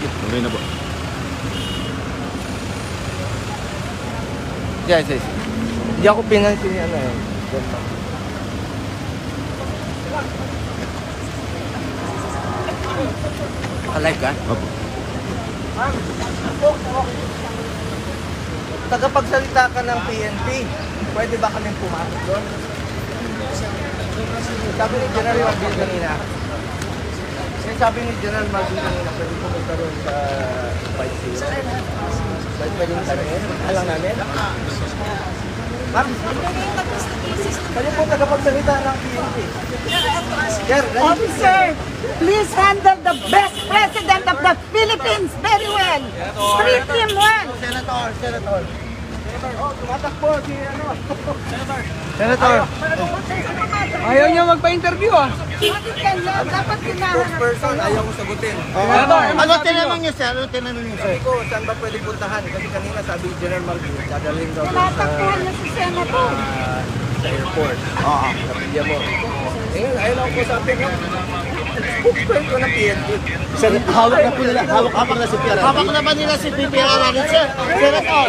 Okay na po. Yes. Hindi ako pinansin ano eh. Alive ka? Opo. Tagapagsalita ka ng PNP, pwede ba kaming pumasok doon? Sabi ni General Marbil kanina, pwede pumunta doon sa fight scene. Pwede mo sabihin? Alam namin? Ma'am? Pwede po tagapagsalita ng PNP. Officer, please handle the best president of the Philippines very well. Treat him well. Senator. Oh, tumatakbo si ano. Senator. Ayaw niya magpa-interview ah. Dapat kinaharap. Person, ayaw ko sagutin. Ano tinanong niyo, sir? Sabi ko, saan ba pwede puntahan? Kasi kanina sabi ni General Marbil, dadalhin daw doon Tinatakbuhan niya si Senator. sa airport. Oo. Sa media mo. Ngayon, ayaw lang ko sabi ko. Spokesperson ko ng PNP. Sir, hawak na po nila. Hawak na si PRRD. Hawak na ba nila si PRRD, sir? Senator.